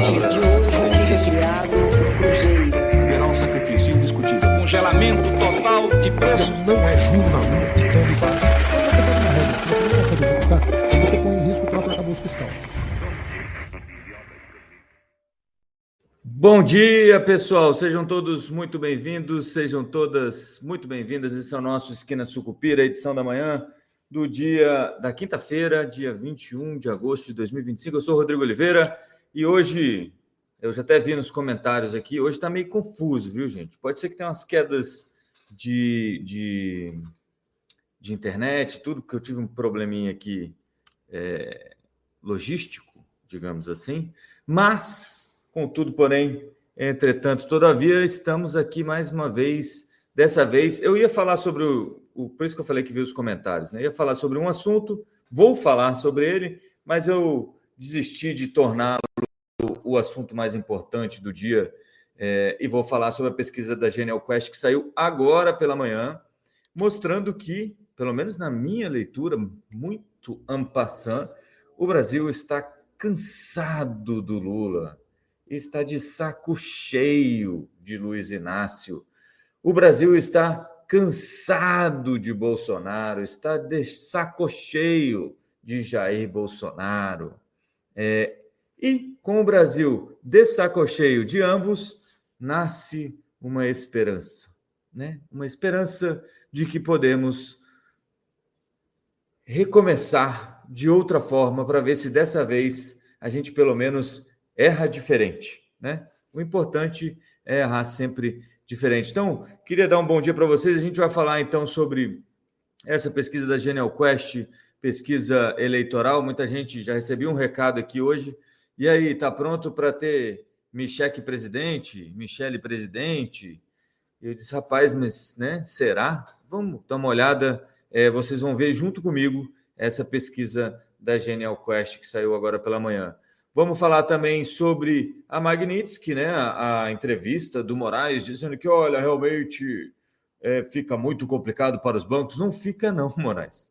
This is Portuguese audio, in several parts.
palavras. De hoje foi criado o Cruzeiro. Haverá um sacrifício indiscutível. Congelamento total de preços. Não é jornalismo de cano baixo. Quando você faz uma regra que você não consegue executar, você põe em risco o próprio arcabouço fiscal. Bom dia, pessoal. Sejam todos muito bem-vindos, sejam todas muito bem-vindas. Esse é o nosso Esquina Sucupira, edição da manhã do dia da quinta-feira, dia 21 de agosto de 2025. Eu sou o Rodrigo Oliveira e hoje, eu já até vi nos comentários aqui, hoje está meio confuso, viu, gente? Pode ser que tenha umas quedas de internet, tudo, porque eu tive um probleminha aqui logístico, digamos assim, mas, contudo, porém, entretanto, todavia, estamos aqui mais uma vez. Dessa vez, eu ia falar sobre por isso que eu falei que vi os comentários, né? Eu ia falar sobre um assunto, vou falar sobre ele, mas eu desisti de torná-lo o assunto mais importante do dia e vou falar sobre a pesquisa da Genial Quest que saiu agora pela manhã, mostrando que, pelo menos na minha leitura, muito en passant, o Brasil está cansado do Lula, está de saco cheio de Luiz Inácio. O Brasil está cansado de Bolsonaro, está de saco cheio de Jair Bolsonaro. E com o Brasil de saco cheio de ambos, nasce uma esperança, né? Uma esperança de que podemos recomeçar de outra forma para ver se dessa vez a gente pelo menos erra diferente, né? O importante é errar sempre diferente. Então, queria dar um bom dia para vocês. A gente vai falar, então, sobre essa pesquisa da Genial Quest, pesquisa eleitoral. Muita gente já recebeu um recado aqui hoje. E aí, está pronto para ter Michele presidente? Eu disse, rapaz, mas né, será? Vamos dar uma olhada. Vocês vão ver junto comigo essa pesquisa da Genial Quest que saiu agora pela manhã. Vamos falar também sobre a Magnitsky, né? A entrevista do Moraes, dizendo que, olha, realmente fica muito complicado para os bancos. Não fica não, Moraes.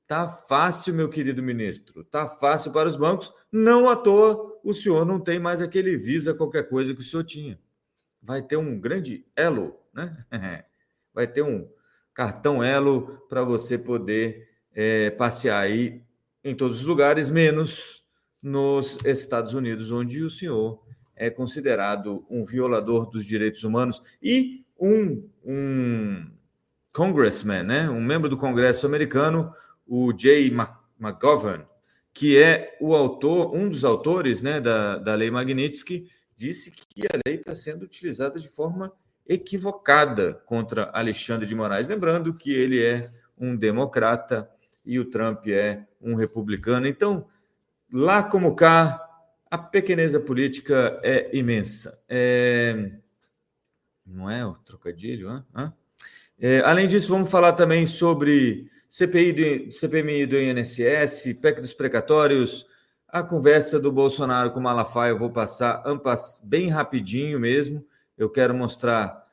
Tá fácil, meu querido ministro. Tá fácil para os bancos. Não à toa o senhor não tem mais aquele Visa qualquer coisa que o senhor tinha. Vai ter um grande Elo, né? Vai ter um cartão Elo para você poder passear aí em todos os lugares, menos nos Estados Unidos, onde o senhor é considerado um violador dos direitos humanos e um congressman, né? Um membro do Congresso americano, o Jay McGovern, que é um dos autores, né, da Lei Magnitsky, disse que a lei está sendo utilizada de forma equivocada contra Alexandre de Moraes. Lembrando que ele é um democrata e o Trump é um republicano. Então, lá como cá, a pequeneza política é imensa. Não é o trocadilho? Além disso, vamos falar também sobre CPMI do INSS, PEC dos precatórios, a conversa do Bolsonaro com o Malafaia. Eu vou passar bem rapidinho mesmo. Eu quero mostrar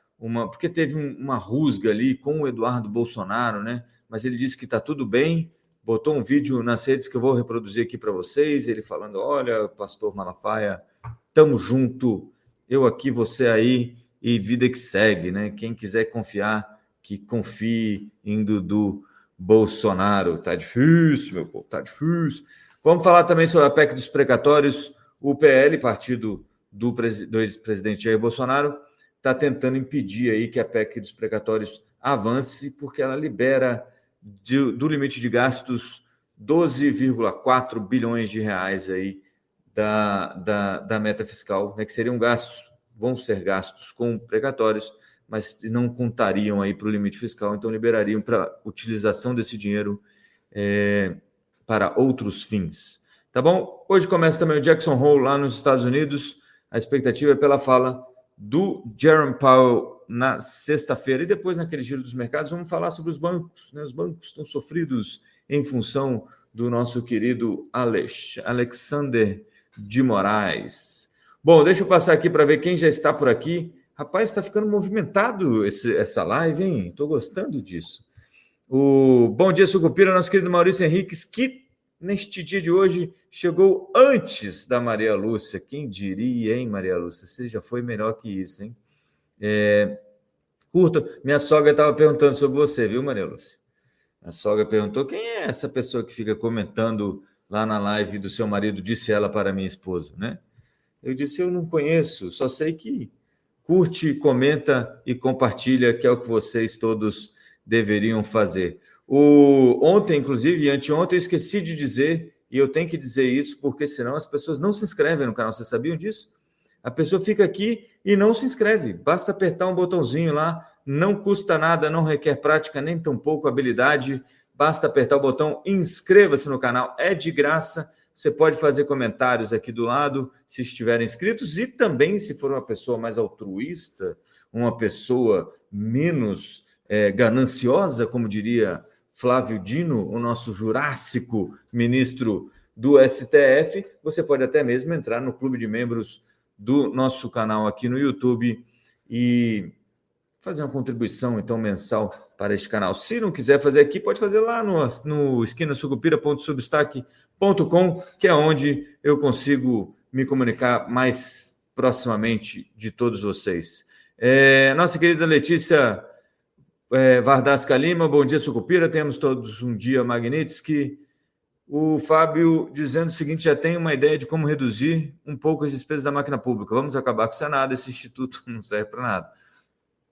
porque teve uma rusga ali com o Eduardo Bolsonaro, né? Mas ele disse que está tudo bem. Botou um vídeo nas redes que eu vou reproduzir aqui para vocês, ele falando, olha, pastor Malafaia, tamo junto, eu aqui, você aí, e vida que segue, né? Quem quiser confiar, que confie em Dudu Bolsonaro. Tá difícil, meu povo, tá difícil. Vamos falar também sobre a PEC dos precatórios. O PL, partido do ex-presidente Jair Bolsonaro, está tentando impedir aí que a PEC dos precatórios avance, porque ela libera do limite de gastos 12,4 bilhões de reais aí da meta fiscal, né, que vão ser gastos com precatórios, mas não contariam aí para o limite fiscal, então liberariam para utilização desse dinheiro para outros fins. Tá bom? Hoje começa também o Jackson Hole lá nos Estados Unidos. A expectativa é pela fala do Jerome Powell na sexta-feira. E depois, naquele giro dos mercados, vamos falar sobre os bancos, né? Os bancos estão sofridos em função do nosso querido Alexandre de Moraes. Bom, deixa eu passar aqui para ver quem já está por aqui. Rapaz, está ficando movimentado essa live, hein? Estou gostando disso. Bom dia, Sucupira, nosso querido Maurício Henriques, que neste dia de hoje, chegou antes da Maria Lúcia. Quem diria, hein, Maria Lúcia? Você já foi melhor que isso, hein? Curta. Minha sogra estava perguntando sobre você, viu, Maria Lúcia? A sogra perguntou, quem é essa pessoa que fica comentando lá na live do seu marido, disse ela para minha esposa, né? Eu disse, eu não conheço, só sei que curte, comenta e compartilha, que é o que vocês todos deveriam fazer. Ontem, inclusive, e anteontem, eu esqueci de dizer, e eu tenho que dizer isso, porque senão as pessoas não se inscrevem no canal. Vocês sabiam disso? A pessoa fica aqui e não se inscreve. Basta apertar um botãozinho lá, não custa nada, não requer prática, nem tampouco habilidade. Basta apertar o botão inscreva-se no canal, é de graça. Você pode fazer comentários aqui do lado, se estiverem inscritos, e também, se for uma pessoa mais altruísta, uma pessoa menos gananciosa, como diria Flávio Dino, o nosso jurássico ministro do STF, você pode até mesmo entrar no clube de membros do nosso canal aqui no YouTube e fazer uma contribuição, então, mensal para este canal. Se não quiser fazer aqui, pode fazer lá no esquinasucupira.substack.com, que é onde eu consigo me comunicar mais proximamente de todos vocês. Nossa querida Letícia Vardasca Lima, bom dia, Sucupira, temos todos um dia magnífico. O Fábio dizendo o seguinte, já tem uma ideia de como reduzir um pouco as despesas da máquina pública. Vamos acabar com o Senado, esse instituto não serve para nada.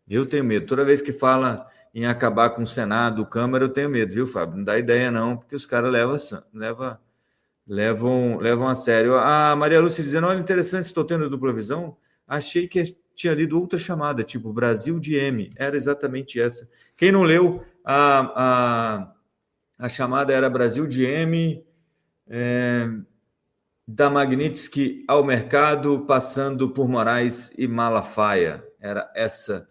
Eu tenho medo. Toda vez que fala em acabar com o Senado, Câmara, eu tenho medo, viu, Fábio? Não dá ideia não, porque os caras levam a sério. A Maria Lúcia dizendo, olha, interessante, estou tendo dupla visão. Achei que tinha lido outra chamada, tipo Brasil de M. Era exatamente essa. Quem não leu, a chamada era Brasil de M, da Magnitsky ao mercado, passando por Moraes e Malafaia. Era essa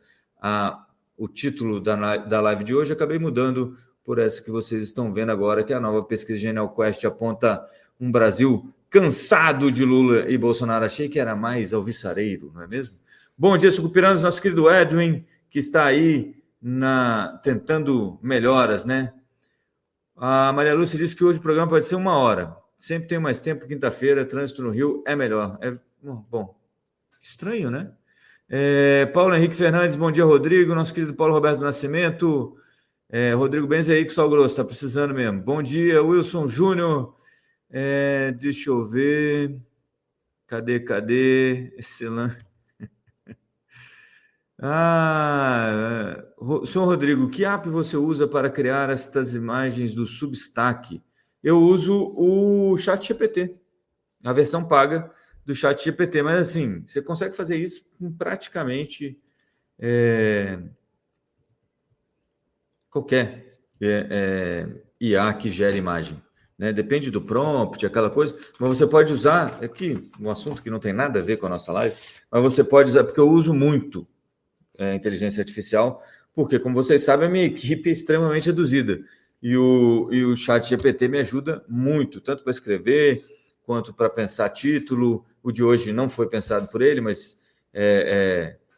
o título da live de hoje. Acabei mudando por essa que vocês estão vendo agora, que a nova pesquisa Genial Quest aponta um Brasil cansado de Lula e Bolsonaro. Achei que era mais alvissareiro, não é mesmo? Bom dia, Sucupiranos, nosso querido Edwin, que está aí tentando melhoras, né? A Maria Lúcia disse que hoje o programa pode ser 1 hora. Sempre tem mais tempo, quinta-feira, trânsito no Rio é melhor. Bom, estranho, né? Paulo Henrique Fernandes, bom dia, Rodrigo. Nosso querido Paulo Roberto Nascimento. Rodrigo Benz aí, que sal grosso, está precisando mesmo. Bom dia, Wilson Júnior. Deixa eu ver. Cadê? Excelente. Senhor Rodrigo, que app você usa para criar estas imagens do Substack? Eu uso o ChatGPT, a versão paga do ChatGPT, mas assim, você consegue fazer isso com praticamente qualquer IA que gere imagem, né? Depende do prompt, aquela coisa, mas você pode usar, aqui um assunto que não tem nada a ver com a nossa live, mas você pode usar, porque eu uso muito inteligência artificial, porque, como vocês sabem, a minha equipe é extremamente reduzida. E o ChatGPT me ajuda muito, tanto para escrever, quanto para pensar título. O de hoje não foi pensado por ele, mas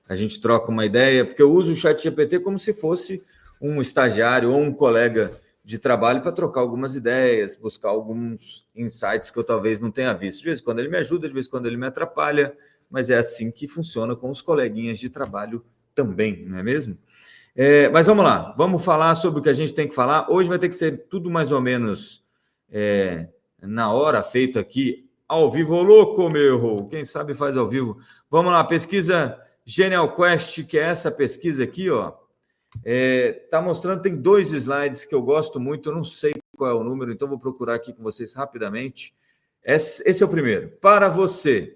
a gente troca uma ideia, porque eu uso o ChatGPT como se fosse um estagiário ou um colega de trabalho para trocar algumas ideias, buscar alguns insights que eu talvez não tenha visto. De vez em quando ele me ajuda, de vez em quando ele me atrapalha, mas é assim que funciona com os coleguinhas de trabalho também, não é mesmo? Mas vamos lá, vamos falar sobre o que a gente tem que falar. Hoje vai ter que ser tudo mais ou menos na hora, feito aqui ao vivo. Ô, louco, meu! Quem sabe faz ao vivo. Vamos lá, pesquisa Genial Quest, que é essa pesquisa aqui, ó. Tá mostrando, tem 2 slides que eu gosto muito, eu não sei qual é o número, então vou procurar aqui com vocês rapidamente. Esse é o primeiro. Para você,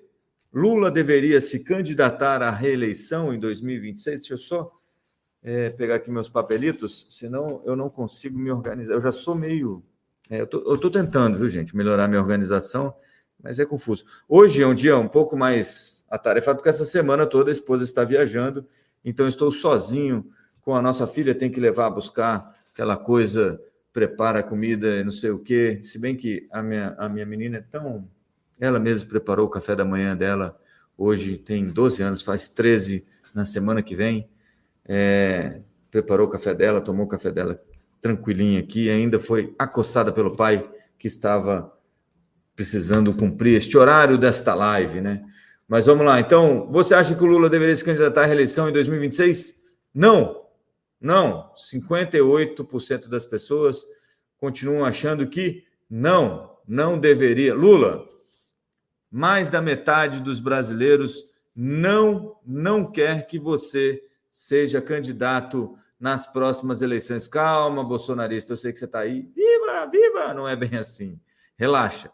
Lula deveria se candidatar à reeleição em 2026? Deixa eu só pegar aqui meus papelitos, senão eu não consigo me organizar. Eu já sou meio... eu tô tentando, viu, gente, melhorar minha organização, mas é confuso. Hoje é um dia um pouco mais atarefado, porque essa semana toda a esposa está viajando, então estou sozinho com a nossa filha, tem que levar a buscar aquela coisa, prepara a comida, não sei o quê, se bem que a minha menina é tão... Ela mesma preparou o café da manhã dela, hoje tem 12 anos, faz 13 na semana que vem, preparou o café dela, tomou o café dela tranquilinha aqui, ainda foi acossada pelo pai, que estava precisando cumprir este horário desta live, né? Mas vamos lá. Então, você acha que o Lula deveria se candidatar à reeleição em 2026? Não. 58% das pessoas continuam achando que não deveria. Lula, mais da metade dos brasileiros não quer que você seja candidato nas próximas eleições. Calma, bolsonarista, eu sei que você está aí. Viva! Não é bem assim. Relaxa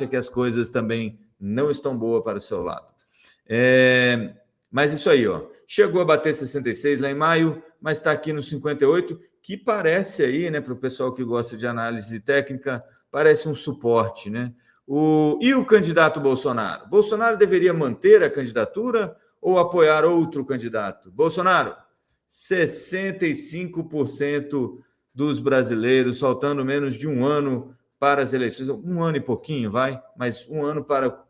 que as coisas também não estão boas para o seu lado. Mas isso aí, ó, chegou a bater 66 lá em maio, mas está aqui no 58, que parece aí, né, para o pessoal que gosta de análise técnica, parece um suporte, né? E o candidato Bolsonaro? Bolsonaro deveria manter a candidatura ou apoiar outro candidato? Bolsonaro, 65% dos brasileiros, faltando menos de um ano para as eleições, um ano e pouquinho, mas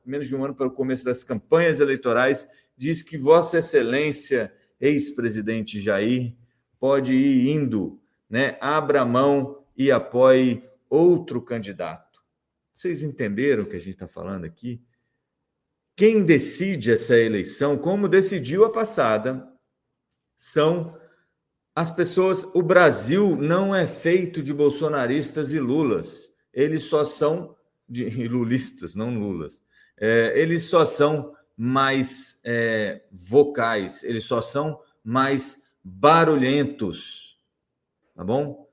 menos de um ano para o começo das campanhas eleitorais, diz que Vossa Excelência, ex-presidente Jair, pode ir indo, né? Abra mão e apoie outro candidato. Vocês entenderam o que a gente está falando aqui? Quem decide essa eleição, como decidiu a passada, são as pessoas. O Brasil não é feito de bolsonaristas e lulas. Eles só são lulistas, não lulas. Eles só são mais vocais, eles só são mais barulhentos, tá bom?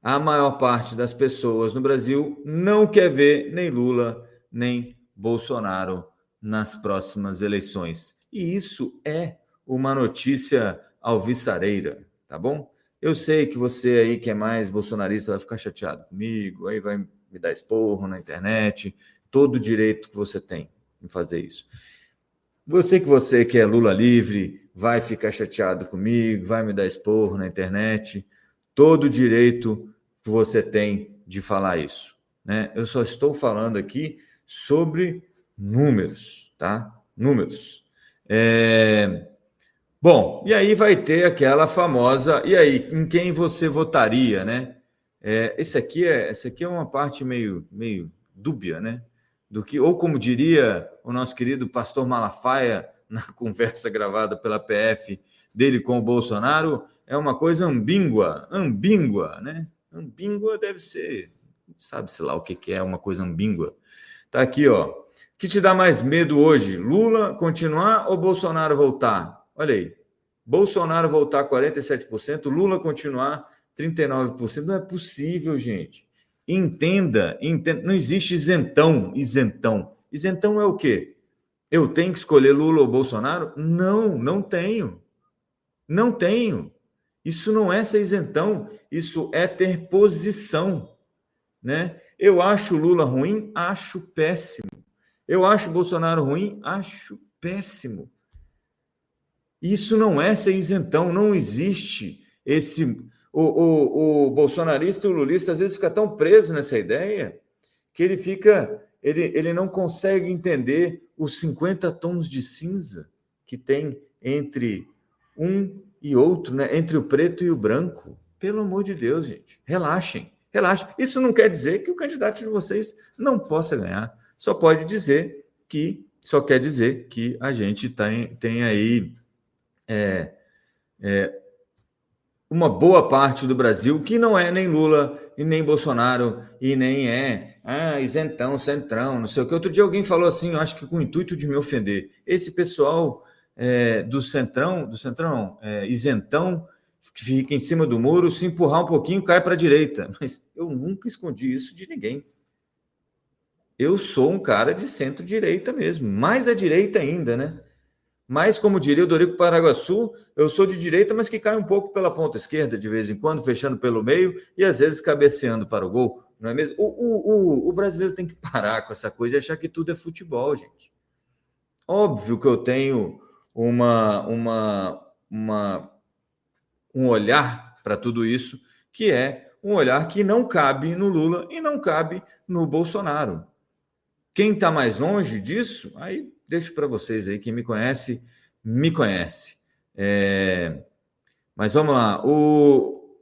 A maior parte das pessoas no Brasil não quer ver nem Lula, nem Bolsonaro nas próximas eleições. E isso é uma notícia alvissareira, tá bom? Eu sei que você aí que é mais bolsonarista vai ficar chateado comigo, aí vai me dar esporro na internet, todo o direito que você tem em fazer isso. Você que é Lula livre, vai ficar chateado comigo, vai me dar esporro na internet, todo o direito que você tem de falar isso, né? Eu só estou falando aqui sobre números, tá? Números. Bom, e aí vai ter aquela famosa... E aí, em quem você votaria, né? Essa aqui é uma parte meio dúbia, né? Do que, ou como diria o nosso querido pastor Malafaia na conversa gravada pela PF dele com o Bolsonaro, é uma coisa ambígua, né? Ambígua deve ser, sabe-se lá o que é uma coisa ambígua. Tá aqui, ó. O que te dá mais medo hoje? Lula continuar ou Bolsonaro voltar? Olha aí. Bolsonaro voltar 47%, Lula continuar 39%. Não é possível, gente. Entenda, não existe isentão. Isentão é o quê? Eu tenho que escolher Lula ou Bolsonaro? Não tenho. Não tenho. Isso não é ser isentão, isso é ter posição, né? Eu acho Lula ruim? Acho péssimo. Eu acho Bolsonaro ruim? Acho péssimo. Isso não é ser isentão, não existe esse... O bolsonarista e o lulista às vezes fica tão preso nessa ideia que ele não consegue entender os 50 tons de cinza que tem entre um e outro, né? Entre o preto e o branco. Pelo amor de Deus, gente, relaxem. Isso não quer dizer que o candidato de vocês não possa ganhar. Só quer dizer que a gente tem aí uma boa parte do Brasil que não é nem Lula e nem Bolsonaro e nem isentão, centrão, não sei o que. Outro dia alguém falou assim, eu acho que com o intuito de me ofender. Esse pessoal do centrão, isentão, que fica em cima do muro, se empurrar um pouquinho, cai para a direita. Mas eu nunca escondi isso de ninguém. Eu sou um cara de centro-direita mesmo, mais à direita ainda, né? Mas, como diria o Dorico Paraguaçu, eu sou de direita, mas que cai um pouco pela ponta esquerda de vez em quando, fechando pelo meio e às vezes cabeceando para o gol, não é mesmo? O brasileiro tem que parar com essa coisa de achar que tudo é futebol, gente. Óbvio que eu tenho um olhar para tudo isso, que é um olhar que não cabe no Lula e não cabe no Bolsonaro. Quem está mais longe disso, aí deixo para vocês aí, quem me conhece, me conhece. Mas vamos lá,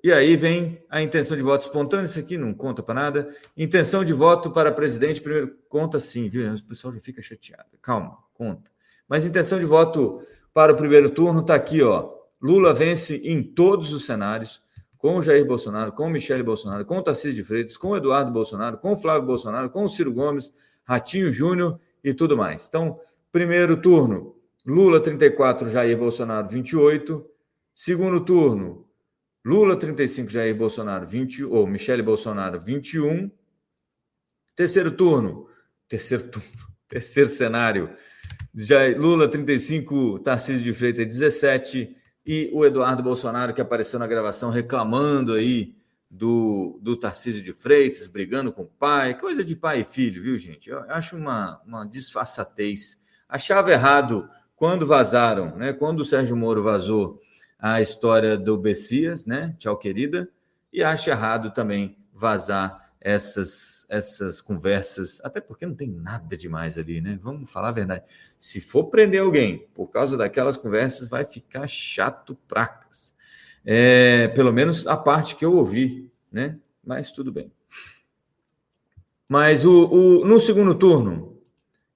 E aí vem a intenção de voto espontânea, isso aqui não conta para nada. Intenção de voto para presidente, primeiro, conta sim, viu? O pessoal já fica chateado. Calma, conta. Mas intenção de voto para o primeiro turno está aqui, ó. Lula vence em todos os cenários, com o Jair Bolsonaro, com o Michele Bolsonaro, com o Tarcísio de Freitas, com o Eduardo Bolsonaro, com o Flávio Bolsonaro, com o Ciro Gomes, Ratinho Júnior e tudo mais. Então, primeiro turno, Lula 34, Jair Bolsonaro 28. Segundo turno, Lula 35, Jair Bolsonaro 20, ou Michele Bolsonaro 21. Terceiro cenário, Lula 35, Tarcísio de Freitas 17, e o Eduardo Bolsonaro, que apareceu na gravação reclamando aí do Tarcísio de Freitas, brigando com o pai, coisa de pai e filho, viu, gente? Eu acho uma disfarçatez. Achava errado quando vazaram, né? Quando o Sérgio Moro vazou a história do Bessias, né? Tchau, querida. E acho errado também vazar essas conversas, até porque não tem nada demais ali, né? Vamos falar a verdade. Se for prender alguém por causa daquelas conversas, vai ficar chato pracas. Pelo menos a parte que eu ouvi, né? Mas tudo bem. Mas no segundo turno,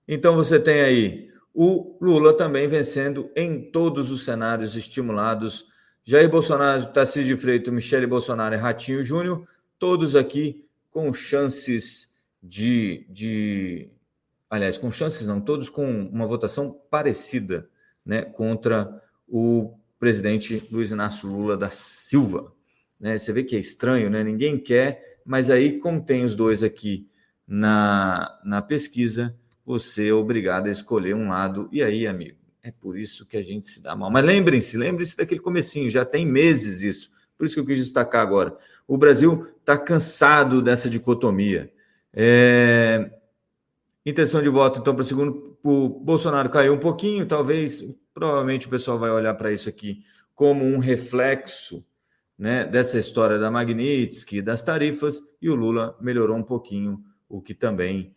então você tem aí o Lula também vencendo em todos os cenários estimulados. Jair Bolsonaro, Tarcísio de Freitas, Michele Bolsonaro e Ratinho Júnior, todos aqui com chances aliás, com chances não, todos com uma votação parecida, né, contra o presidente Luiz Inácio Lula da Silva. Né? Você vê que é estranho, né? Ninguém quer, mas aí, como tem os dois aqui na pesquisa, você é obrigado a escolher um lado. E aí, amigo, é por isso que a gente se dá mal. Mas lembre-se daquele comecinho, já tem meses isso. Por isso que eu quis destacar agora. O Brasil está cansado dessa dicotomia. Intenção de voto, então, para o segundo, o Bolsonaro caiu um pouquinho, provavelmente o pessoal vai olhar para isso aqui como um reflexo, né, dessa história da Magnitsky, das tarifas, e o Lula melhorou um pouquinho, o que também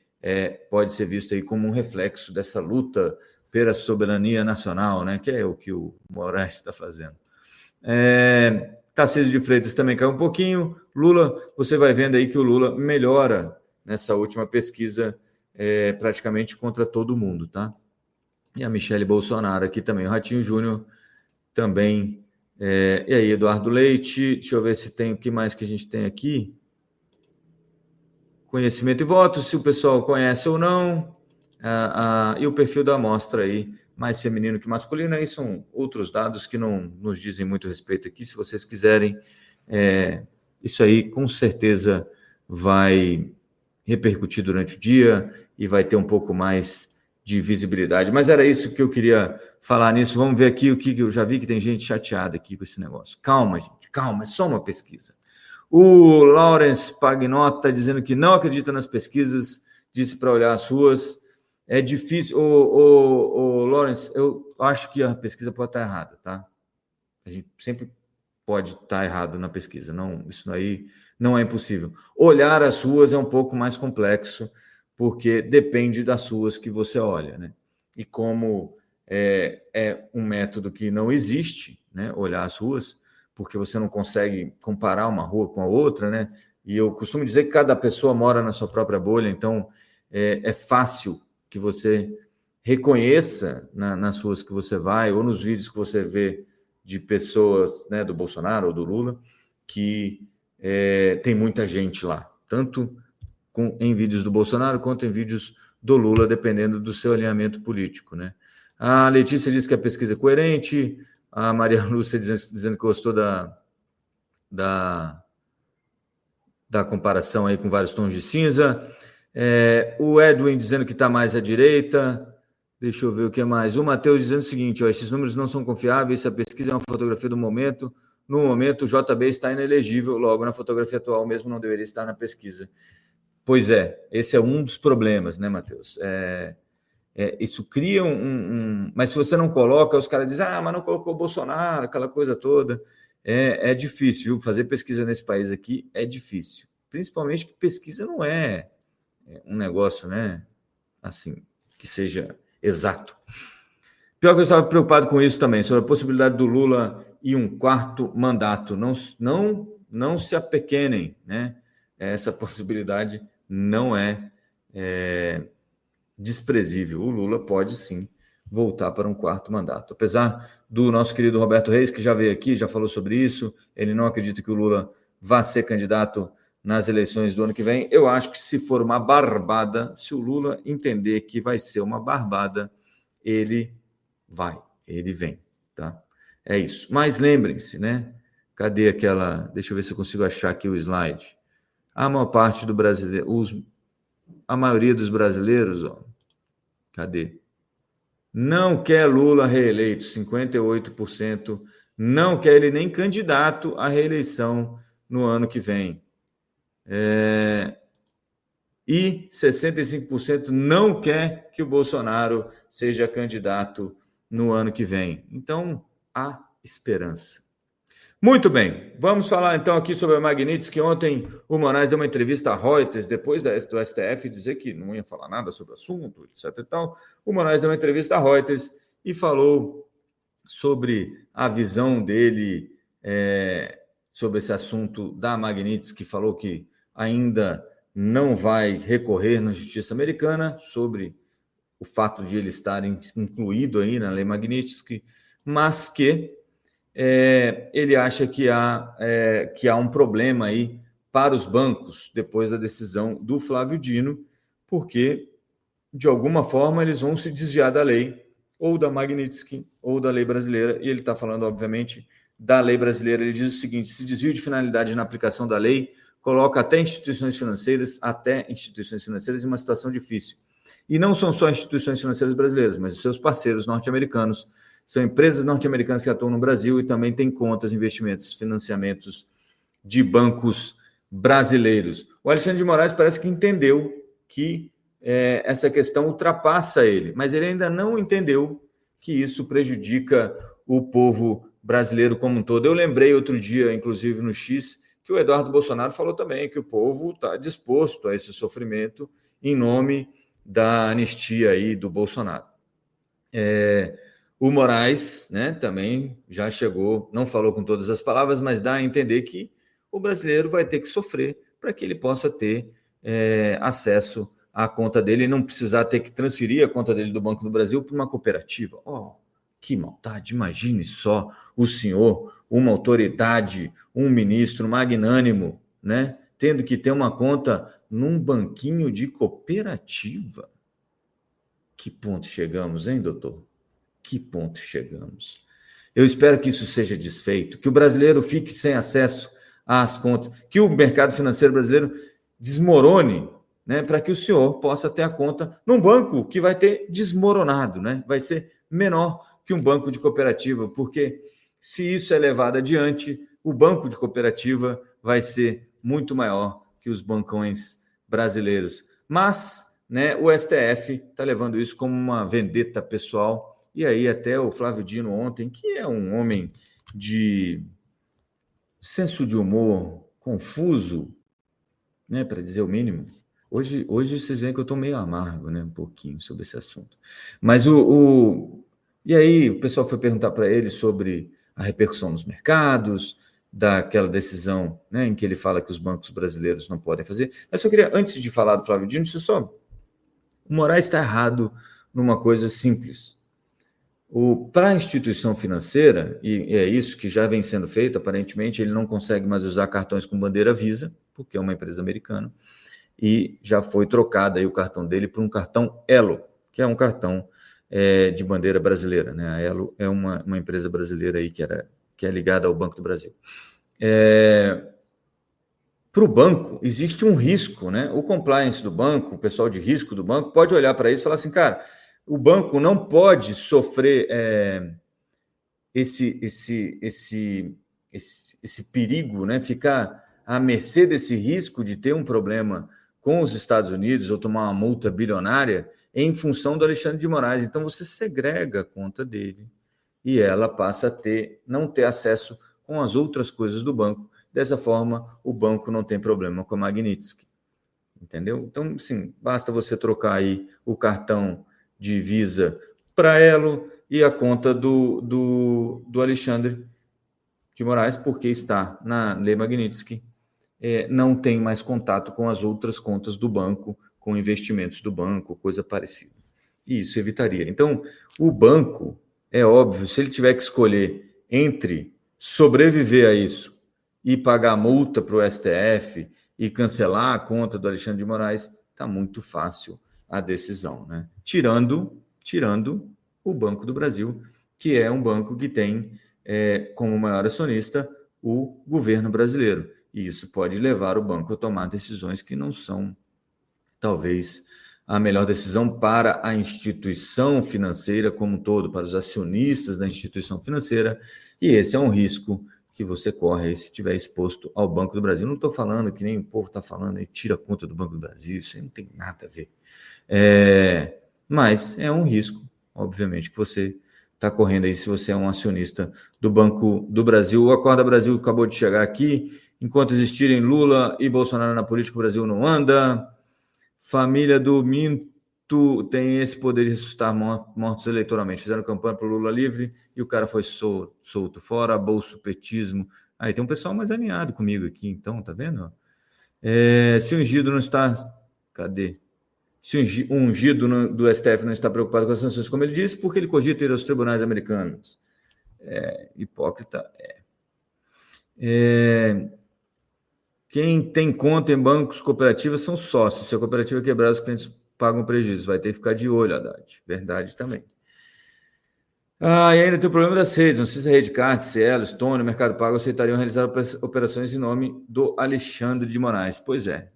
pode ser visto aí como um reflexo dessa luta pela soberania nacional, né, que é o que o Moraes está fazendo. Tarcísio de Freitas também caiu um pouquinho. Lula, você vai vendo aí que o Lula melhora nessa última pesquisa praticamente contra todo mundo, tá? E a Michele Bolsonaro aqui também, o Ratinho Júnior também. E aí, Eduardo Leite, deixa eu ver se tem o que mais que a gente tem aqui. Conhecimento e voto, se o pessoal conhece ou não. E o perfil da amostra aí, mais feminino que masculino, aí são outros dados que não nos dizem muito respeito aqui. Se vocês quiserem, isso aí com certeza vai repercutir durante o dia e vai ter um pouco mais de visibilidade. Mas era isso que eu queria falar nisso. Vamos ver aqui o que eu já vi que tem gente chateada aqui com esse negócio. Calma, gente, calma, é só uma pesquisa. O Lawrence Pagnotta dizendo que não acredita nas pesquisas, disse para olhar as ruas. É difícil. Lawrence, eu acho que a pesquisa pode estar errada, tá? A gente sempre pode estar errado na pesquisa. Não, isso aí não é impossível. Olhar as ruas é um pouco mais complexo, porque depende das ruas que você olha, né? E como é um método que não existe, né? Olhar as ruas, porque você não consegue comparar uma rua com a outra, né? E eu costumo dizer que cada pessoa mora na sua própria bolha, então é fácil que você reconheça nas ruas que você vai, ou nos vídeos que você vê de pessoas, né, do Bolsonaro ou do Lula, que tem muita gente lá, tanto em vídeos do Bolsonaro quanto em vídeos do Lula, dependendo do seu alinhamento político, né? A Letícia disse que a pesquisa é coerente, a Maria Lúcia dizendo que gostou da comparação aí com vários tons de cinza. O Edwin dizendo que está mais à direita. Deixa eu ver o que mais. O Matheus dizendo o seguinte: esses números não são confiáveis, a pesquisa é uma fotografia do momento. No momento, o JB está inelegível, logo na fotografia atual mesmo não deveria estar na pesquisa. Pois esse é um dos problemas, né, Matheus? Isso cria Mas se você não coloca, os caras dizem, mas não colocou o Bolsonaro, aquela coisa toda. É difícil, viu? Fazer pesquisa nesse país aqui é difícil. Principalmente que pesquisa não é um negócio, né, assim, que seja exato. Pior que eu estava preocupado com isso também, sobre a possibilidade do Lula e um quarto mandato. Não não se apequenem, né? Essa possibilidade não é desprezível. O Lula pode sim voltar para um quarto mandato. Apesar do nosso querido Roberto Reis, que já veio aqui, já falou sobre isso, ele não acredita que o Lula vá ser candidato nas eleições do ano que vem. Eu acho que se for uma barbada, se o Lula entender que vai ser uma barbada, ele vem, tá? É isso. Mas lembrem-se, né? Cadê aquela... Deixa eu ver se eu consigo achar aqui o slide. A maior parte do brasileiro... A maioria dos brasileiros, ó, cadê? Não quer Lula reeleito, 58%. Não quer ele nem candidato à reeleição no ano que vem. E 65% não quer que o Bolsonaro seja candidato no ano que vem. Então, há esperança. Muito bem, vamos falar então aqui sobre a Magnitsky. Ontem o Moraes deu uma entrevista à Reuters, depois do STF dizer que não ia falar nada sobre o assunto, etc. e tal. O Moraes deu uma entrevista à Reuters e falou sobre a visão dele sobre esse assunto da Magnitsky, falou que ainda não vai recorrer na justiça americana sobre o fato de ele estar incluído aí na lei Magnitsky, mas que ele acha que há um problema aí para os bancos depois da decisão do Flávio Dino, porque, de alguma forma, eles vão se desviar da lei, ou da Magnitsky, ou da lei brasileira, e ele está falando, obviamente, da lei brasileira. Ele diz o seguinte: se desvio de finalidade na aplicação da lei coloca até instituições financeiras em uma situação difícil. E não são só instituições financeiras brasileiras, mas os seus parceiros norte-americanos. São empresas norte-americanas que atuam no Brasil e também têm contas, investimentos, financiamentos de bancos brasileiros. O Alexandre de Moraes parece que entendeu que essa questão ultrapassa ele, mas ele ainda não entendeu que isso prejudica o povo brasileiro como um todo. Eu lembrei outro dia, inclusive no X, que o Eduardo Bolsonaro falou também que o povo está disposto a esse sofrimento em nome da anistia aí do Bolsonaro. O Moraes, né, também já chegou, não falou com todas as palavras, mas dá a entender que o brasileiro vai ter que sofrer para que ele possa ter acesso à conta dele e não precisar ter que transferir a conta dele do Banco do Brasil para uma cooperativa. Que maldade! Imagine só o senhor, uma autoridade, um ministro magnânimo, né, tendo que ter uma conta num banquinho de cooperativa. Que ponto chegamos, hein, doutor? Que ponto chegamos? Eu espero que isso seja desfeito, que o brasileiro fique sem acesso às contas, que o mercado financeiro brasileiro desmorone, né, para que o senhor possa ter a conta num banco que vai ter desmoronado, né? Vai ser menor que um banco de cooperativa, porque se isso é levado adiante, o banco de cooperativa vai ser muito maior que os bancões brasileiros. Mas, né, o STF está levando isso como uma vendetta pessoal. E aí até o Flávio Dino ontem, que é um homem de senso de humor confuso, né, para dizer o mínimo. Hoje vocês veem que eu estou meio amargo, né, um pouquinho sobre esse assunto. Mas e aí o pessoal foi perguntar para ele sobre a repercussão nos mercados, daquela decisão, né, em que ele fala que os bancos brasileiros não podem fazer. Mas eu queria, antes de falar do Flávio Dino, o Moraes está errado numa coisa simples. Para a instituição financeira, e é isso que já vem sendo feito, aparentemente ele não consegue mais usar cartões com bandeira Visa, porque é uma empresa americana, e já foi trocado aí o cartão dele por um cartão Elo, que é um cartão de bandeira brasileira, né? A Elo é uma empresa brasileira aí que é ligada ao Banco do Brasil. Para o banco, existe um risco, né? O compliance do banco, o pessoal de risco do banco, pode olhar para isso e falar assim, cara, o banco não pode sofrer esse perigo, né? Ficar à mercê desse risco de ter um problema com os Estados Unidos ou tomar uma multa bilionária em função do Alexandre de Moraes. Então, você segrega a conta dele e ela passa a não ter acesso com as outras coisas do banco. Dessa forma, o banco não tem problema com a Magnitsky. Entendeu? Então, sim, basta você trocar aí o cartão de Visa para Elo e a conta do Alexandre de Moraes, porque está na Lei Magnitsky, não tem mais contato com as outras contas do banco, com investimentos do banco, coisa parecida. E isso evitaria. Então, o banco, é óbvio, se ele tiver que escolher entre sobreviver a isso e pagar multa para o STF e cancelar a conta do Alexandre de Moraes, está muito fácil a decisão, né? Tirando o Banco do Brasil, que é um banco que tem como maior acionista o governo brasileiro. E isso pode levar o banco a tomar decisões que não são, talvez, a melhor decisão para a instituição financeira como um todo, para os acionistas da instituição financeira, e esse é um risco que você corre se estiver exposto ao Banco do Brasil. Não estou falando que nem o povo está falando, e tira a conta do Banco do Brasil, isso aí não tem nada a ver. Mas é um risco, obviamente, que você está correndo aí se você é um acionista do Banco do Brasil. O Acorda Brasil acabou de chegar aqui. Enquanto existirem Lula e Bolsonaro na política, o Brasil não anda. Família do Minto tem esse poder de ressuscitar mortos eleitoralmente. Fizeram campanha para o Lula livre e o cara foi solto. Fora bolsopetismo. Aí tem um pessoal mais alinhado comigo aqui, então, tá vendo? Se o ungido não está... Cadê? Se o ungido do STF não está preocupado com as sanções, como ele disse, porque ele cogita ir aos tribunais americanos. Hipócrita Quem tem conta em bancos cooperativas são sócios. Se a cooperativa quebrar, os clientes pagam prejuízo. Vai ter que ficar de olho, Haddad. Verdade também. E ainda tem o problema das redes. Não sei se a Redcard, Cielo, Stone, Mercado Pago aceitariam realizar operações em nome do Alexandre de Moraes. Pois é.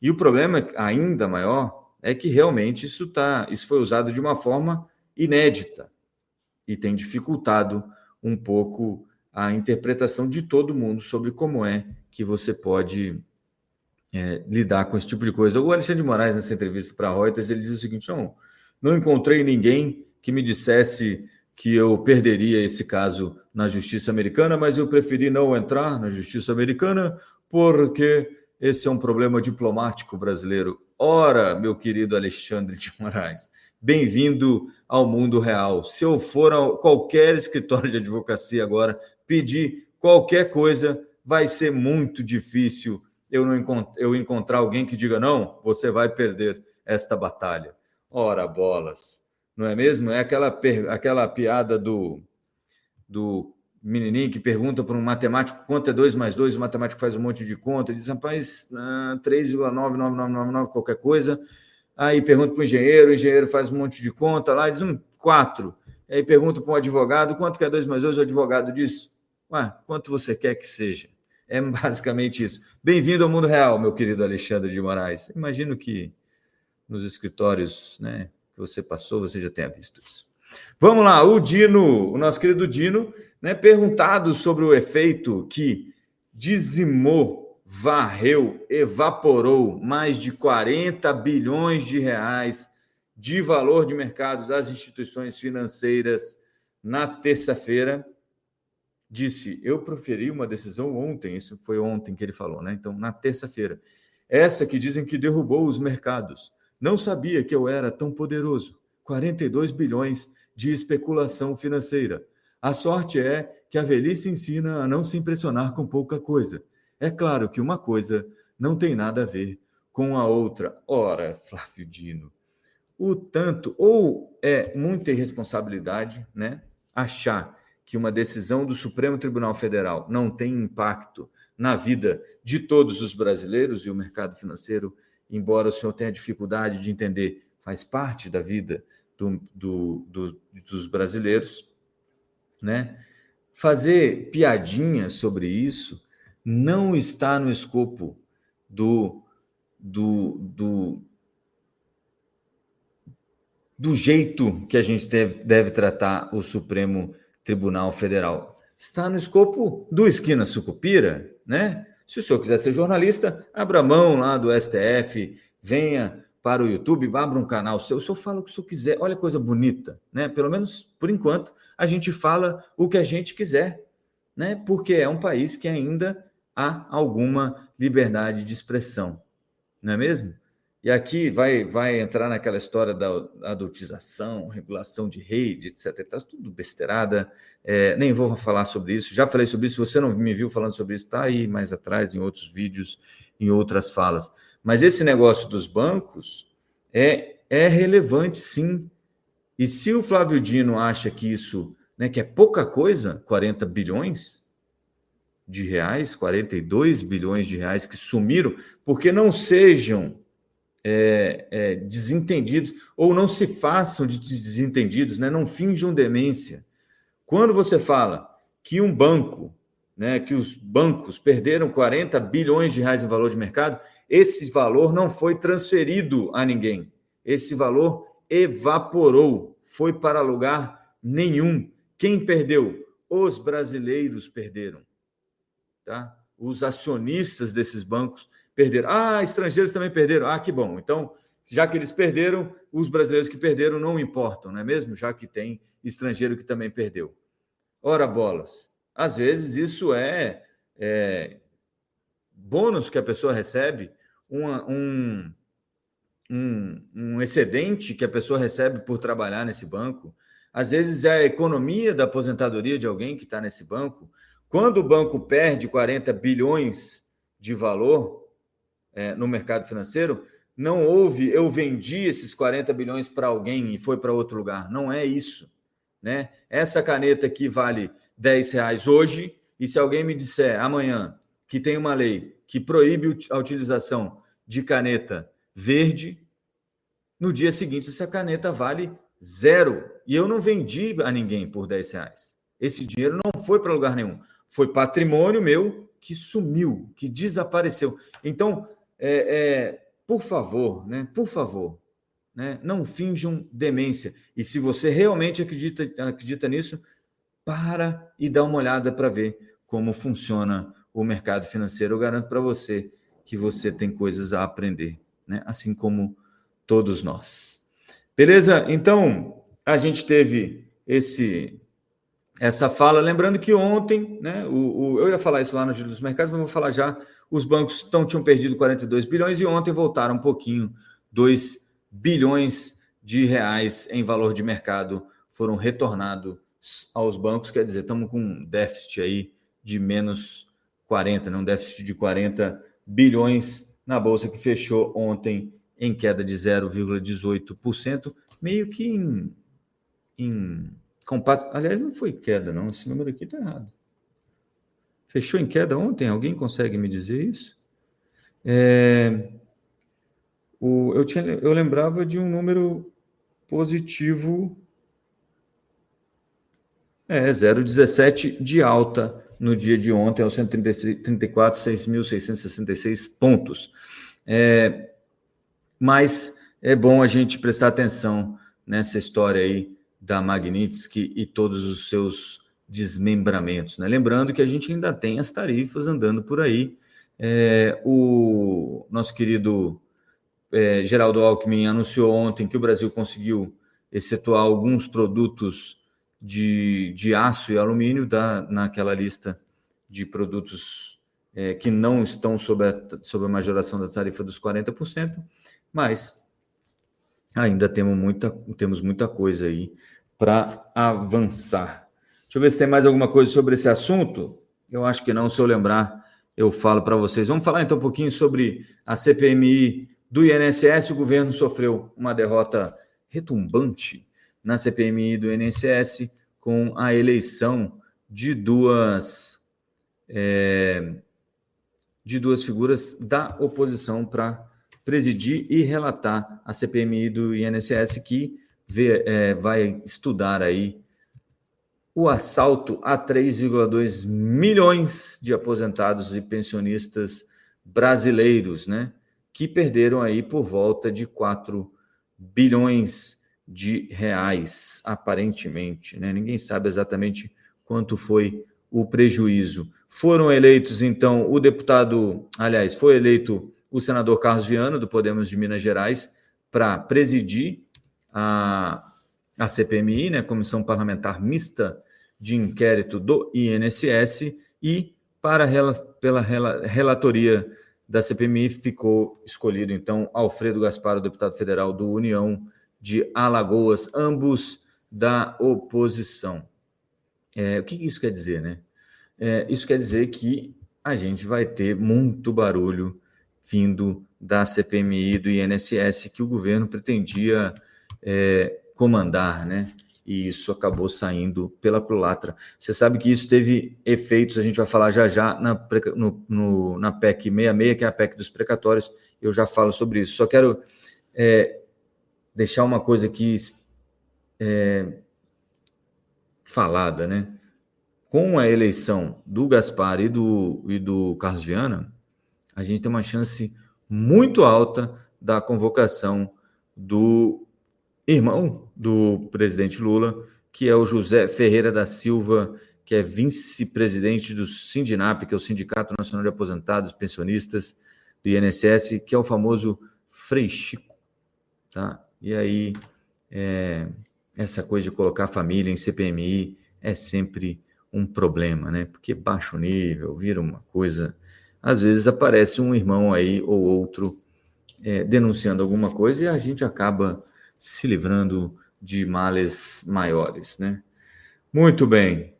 E o problema ainda maior é que realmente isso foi usado de uma forma inédita e tem dificultado um pouco a interpretação de todo mundo sobre como é que você pode lidar com esse tipo de coisa. O Alexandre de Moraes, nessa entrevista para a Reuters, ele diz o seguinte: não encontrei ninguém que me dissesse que eu perderia esse caso na justiça americana, mas eu preferi não entrar na justiça americana porque esse é um problema diplomático brasileiro. Ora, meu querido Alexandre de Moraes, bem-vindo ao mundo real. Se eu for a qualquer escritório de advocacia agora pedir qualquer coisa, vai ser muito difícil eu encontrar alguém que diga: não, você vai perder esta batalha. Ora, bolas, não é mesmo? É aquela piada do menininho que pergunta para um matemático quanto é 2 mais 2, o matemático faz um monte de conta, e diz: rapaz, 3,99999 qualquer coisa. Aí pergunta para o engenheiro faz um monte de conta lá, e diz 4. Aí pergunta para um advogado quanto que é 2 mais 2, o advogado diz: quanto você quer que seja. É basicamente isso. Bem-vindo ao mundo real, meu querido Alexandre de Moraes. Imagino que nos escritórios, né, que você passou, você já tenha visto isso. Vamos lá, o nosso querido Dino, né, perguntado sobre o efeito que dizimou, varreu, evaporou mais de 40 bilhões de reais de valor de mercado das instituições financeiras na terça-feira. Disse: eu proferi uma decisão ontem, isso foi ontem que ele falou, né? Então, na terça-feira, essa que dizem que derrubou os mercados. Não sabia que eu era tão poderoso. 42 bilhões de especulação financeira. A sorte é que a velhice ensina a não se impressionar com pouca coisa. É claro que uma coisa não tem nada a ver com a outra. Ora, Flávio Dino, ou é muita irresponsabilidade, né, achar que uma decisão do Supremo Tribunal Federal não tem impacto na vida de todos os brasileiros, e o mercado financeiro, embora o senhor tenha dificuldade de entender, faz parte da vida dos brasileiros, né? Fazer piadinha sobre isso não está no escopo do jeito que a gente deve tratar o Supremo Tribunal Federal. Está no escopo do Esquina Sucupira, né? Se o senhor quiser ser jornalista, abra mão lá do STF, venha para o YouTube, abra um canal seu, o senhor fala o que o senhor quiser. Olha que coisa bonita, né? Pelo menos, por enquanto, a gente fala o que a gente quiser, né? Porque é um país que ainda há alguma liberdade de expressão, não é mesmo? E aqui vai entrar naquela história da adultização, regulação de rede, etc. Tá tudo besteirada. Nem vou falar sobre isso. Já falei sobre isso. Se você não me viu falando sobre isso, está aí mais atrás, em outros vídeos, em outras falas. Mas esse negócio dos bancos é relevante, sim. E se o Flávio Dino acha que isso, né, que é pouca coisa, 40 bilhões de reais, 42 bilhões de reais que sumiram, porque não sejam desentendidos, ou não se façam de desentendidos, né? Não finjam demência. Quando você fala que um banco, né, que os bancos perderam 40 bilhões de reais em valor de mercado, esse valor não foi transferido a ninguém. Esse valor evaporou, foi para lugar nenhum. Quem perdeu? Os brasileiros perderam. Tá? Os acionistas desses bancos perderam. Estrangeiros também perderam. Que bom. Então, já que eles perderam, os brasileiros que perderam não importam, não é mesmo? Já que tem estrangeiro que também perdeu. Ora, bolas. Às vezes isso é bônus que a pessoa recebe, um excedente que a pessoa recebe por trabalhar nesse banco. Às vezes é a economia da aposentadoria de alguém que está nesse banco. Quando o banco perde 40 bilhões de valor no mercado financeiro, não houve, eu vendi esses 40 bilhões para alguém e foi para outro lugar. Não é isso. Né? Essa caneta aqui vale R$10 hoje, e se alguém me disser amanhã que tem uma lei que proíbe a utilização de caneta verde, no dia seguinte essa caneta vale 0. E eu não vendi a ninguém por R$10. Esse dinheiro não foi para lugar nenhum. Foi patrimônio meu que sumiu, que desapareceu. Então, por favor, né? Por favor, né? Não finjam demência. E se você realmente acredita nisso, para e dá uma olhada para ver como funciona o mercado financeiro. Eu garanto para você que você tem coisas a aprender, né? Assim como todos nós. Beleza? Então, a gente teve essa fala. Lembrando que ontem, né, eu ia falar isso lá no Giro dos Mercados, mas vou falar já. Os bancos tinham perdido 42 bilhões e ontem voltaram um pouquinho, 2 bilhões de reais em valor de mercado foram retornados aos bancos. Quer dizer, estamos com um déficit aí de menos 40, né, um déficit de 40 bilhões na Bolsa, que fechou ontem em queda de 0,18%, meio que aliás, não foi queda, não. Esse número aqui está errado. Fechou em queda ontem? Alguém consegue me dizer isso? Eu lembrava de um número positivo. 0,17 de alta no dia de ontem, aos 134.6.666 pontos. Mas é bom a gente prestar atenção nessa história aí da Magnitsky e todos os seus desmembramentos, né? Lembrando que a gente ainda tem as tarifas andando por aí. O nosso querido Geraldo Alckmin anunciou ontem que o Brasil conseguiu excetuar alguns produtos de aço e alumínio naquela lista de produtos que não estão sob a majoração da tarifa dos 40%, mas ainda temos muita coisa aí para avançar. Deixa eu ver se tem mais alguma coisa sobre esse assunto. Eu acho que não. Se eu lembrar, eu falo para vocês. Vamos falar então um pouquinho sobre a CPMI do INSS. O governo sofreu uma derrota retumbante na CPMI do INSS com a eleição de duas figuras da oposição para presidir e relatar a CPMI do INSS, que vai estudar aí o assalto a 3,2 milhões de aposentados e pensionistas brasileiros, né, que perderam aí por volta de 4 bilhões de reais, aparentemente, né? Ninguém sabe exatamente quanto foi o prejuízo. Foram eleitos, então, foi eleito o senador Carlos Viana, do Podemos de Minas Gerais, para presidir a CPMI, né, Comissão Parlamentar Mista de Inquérito do INSS, e pela relatoria da CPMI ficou escolhido, então, Alfredo Gaspar, deputado federal do União de Alagoas, ambos da oposição. O que isso quer dizer, né? Isso quer dizer que a gente vai ter muito barulho vindo da CPMI e do INSS que o governo pretendia comandar, né? E isso acabou saindo pela culatra. Você sabe que isso teve efeitos, a gente vai falar já na PEC 66, que é a PEC dos precatórios, eu já falo sobre isso. Só quero deixar uma coisa aqui falada, né? Com a eleição do Gaspar e do Carlos Viana, a gente tem uma chance muito alta da convocação do irmão do presidente Lula, que é o José Ferreira da Silva, que é vice-presidente do Sindinap, que é o Sindicato Nacional de Aposentados e Pensionistas do INSS, que é o famoso Frei Chico, tá? E aí, essa coisa de colocar a família em CPMI é sempre um problema, né? Porque baixo nível, vira uma coisa... Às vezes aparece um irmão aí ou outro denunciando alguma coisa e a gente acaba se livrando de males maiores, né? Muito bem.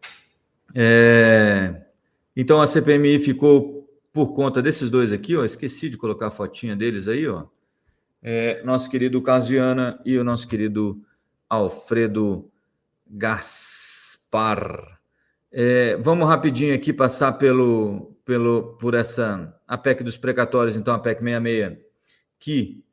Então a CPMI ficou por conta desses dois aqui, ó. Esqueci de colocar a fotinha deles aí, ó. Nosso querido Carlos Viana e o nosso querido Alfredo Gaspar. Vamos rapidinho aqui passar por a PEC dos precatórios, então a PEC 66, que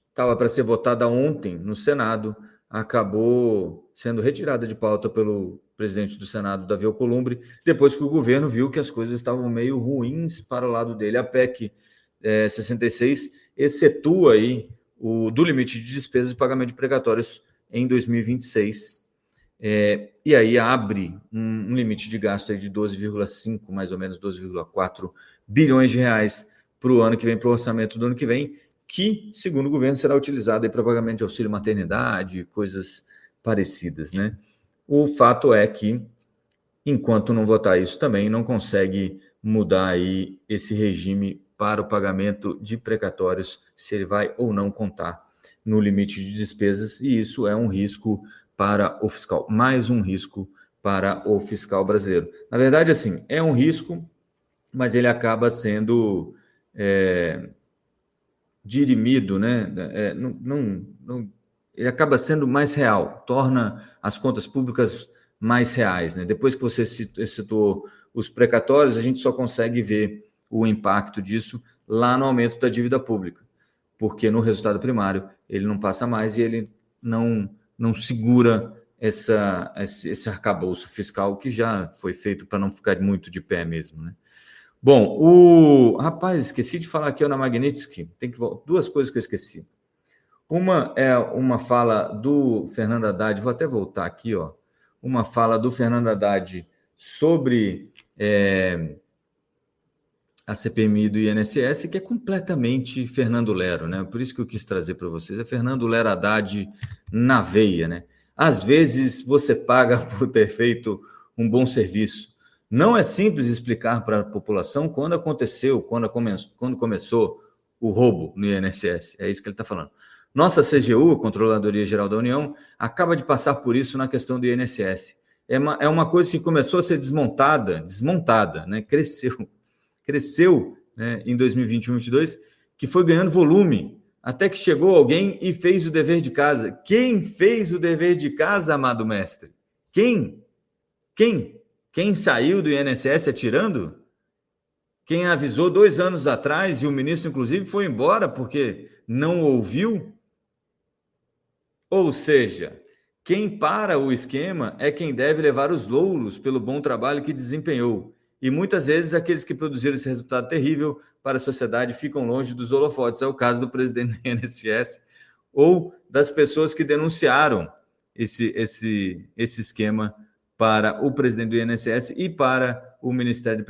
estava para ser votada ontem no Senado, acabou sendo retirada de pauta pelo presidente do Senado, Davi Alcolumbre, depois que o governo viu que as coisas estavam meio ruins para o lado dele. A PEC 66 excetua aí do limite de despesas de pagamento de precatórios em 2026, e aí abre um limite de gasto aí de 12,5, mais ou menos 12,4 bilhões de reais para o ano que vem, para o orçamento do ano que vem, que, segundo o governo, será utilizado para pagamento de auxílio maternidade, coisas parecidas, né? O fato é que, enquanto não votar isso também, não consegue mudar aí esse regime para o pagamento de precatórios, se ele vai ou não contar no limite de despesas, e isso é um risco para o fiscal, mais um risco para o fiscal brasileiro. Na verdade, assim, é um risco, mas ele acaba sendo dirimido, né? Ele acaba sendo mais real, torna as contas públicas mais reais, né? Depois que você citou os precatórios, a gente só consegue ver o impacto disso lá no aumento da dívida pública, porque no resultado primário ele não passa mais e ele não segura esse arcabouço fiscal que já foi feito para não ficar muito de pé mesmo, né? Bom, rapaz, esqueci de falar aqui na Magnitsky, duas coisas que eu esqueci. Uma é uma fala do Fernando Haddad, vou até voltar aqui, ó, uma fala do Fernando Haddad sobre a CPMI do INSS, que é completamente Fernando Lero, né? Por isso que eu quis trazer para vocês, é Fernando Lero Haddad na veia, né? Às vezes você paga por ter feito um bom serviço. Não é simples explicar para a população quando começou o roubo no INSS. É isso que ele está falando. Nossa CGU, Controladoria Geral da União, acaba de passar por isso na questão do INSS. É uma coisa que começou a ser desmontada, né? Cresceu, né, em 2021 e 2022, que foi ganhando volume, até que chegou alguém e fez o dever de casa. Quem fez o dever de casa, amado mestre? Quem? Quem saiu do INSS atirando? Quem avisou 2 anos atrás, e o ministro, inclusive, foi embora porque não ouviu? Ou seja, quem para o esquema é quem deve levar os louros pelo bom trabalho que desempenhou. E muitas vezes aqueles que produziram esse resultado terrível para a sociedade ficam longe dos holofotes. É o caso do presidente do INSS ou das pessoas que denunciaram esse esquema para o presidente do INSS e para o Ministério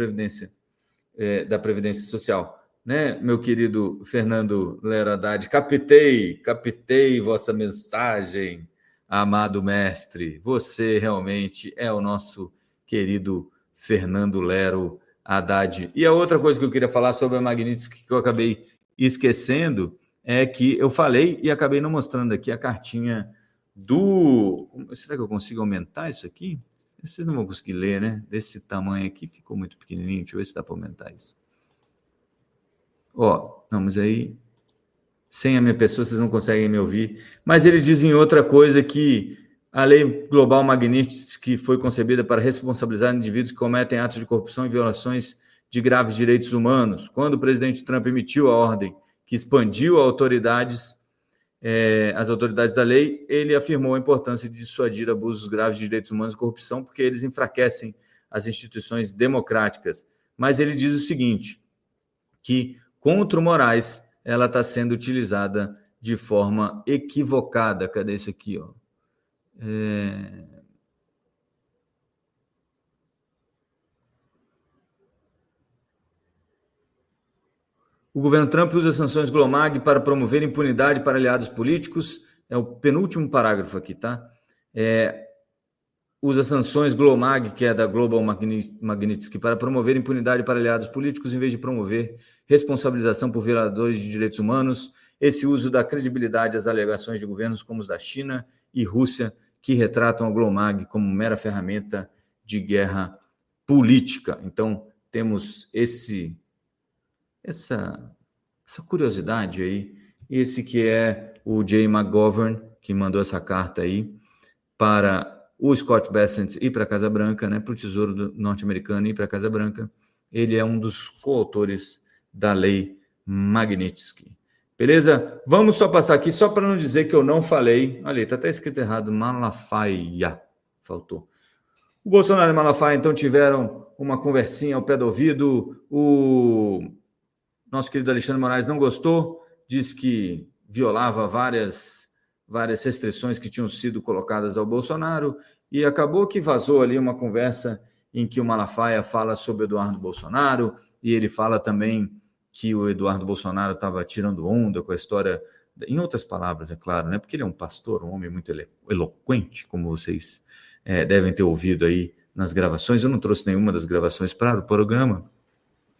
da Previdência Social. Né, meu querido Fernando Lero Haddad, captei vossa mensagem, amado mestre. Você realmente é o nosso querido Fernando Lero Haddad. E a outra coisa que eu queria falar sobre a Magnitsky, que eu acabei esquecendo, é que eu falei e acabei não mostrando aqui a cartinha do... Será que eu consigo aumentar isso aqui? Vocês não vão conseguir ler, né? Desse tamanho aqui, ficou muito pequenininho. Deixa eu ver se dá para aumentar isso. Não, mas aí... Sem a minha pessoa, vocês não conseguem me ouvir. Mas ele diz em outra coisa que a lei global Magnitsky foi concebida para responsabilizar indivíduos que cometem atos de corrupção e violações de graves direitos humanos. Quando o presidente Trump emitiu a ordem que expandiu as autoridades da lei, ele afirmou a importância de dissuadir abusos graves de direitos humanos e corrupção, porque eles enfraquecem as instituições democráticas. Mas ele diz o seguinte, que contra o Moraes, ela está sendo utilizada de forma equivocada. Cadê isso aqui? O governo Trump usa sanções GLOMAG para promover impunidade para aliados políticos. É o penúltimo parágrafo aqui, tá? Usa sanções GLOMAG, que é da Global Magnitsky, para promover impunidade para aliados políticos, em vez de promover responsabilização por violadores de direitos humanos. Esse uso dá credibilidade às alegações de governos como os da China e Rússia, que retratam a GLOMAG como mera ferramenta de guerra política. Então, temos essa curiosidade aí. Esse que é o Jay McGovern, que mandou essa carta aí para o Scott Bessent ir para a Casa Branca, né, para o Tesouro norte-americano ir para a Casa Branca. Ele é um dos coautores da lei Magnitsky. Beleza? Vamos só passar aqui, só para não dizer que eu não falei. Olha, está até escrito errado, Malafaia. Faltou. O Bolsonaro e Malafaia, então, tiveram uma conversinha ao pé do ouvido. O nosso querido Alexandre Moraes não gostou, disse que violava várias restrições que tinham sido colocadas ao Bolsonaro, e acabou que vazou ali uma conversa em que o Malafaia fala sobre o Eduardo Bolsonaro, e ele fala também que o Eduardo Bolsonaro estava tirando onda com a história, em outras palavras, é claro, né? Porque ele é um pastor, um homem muito eloquente, como vocês devem ter ouvido aí nas gravações. Eu não trouxe nenhuma das gravações para o programa,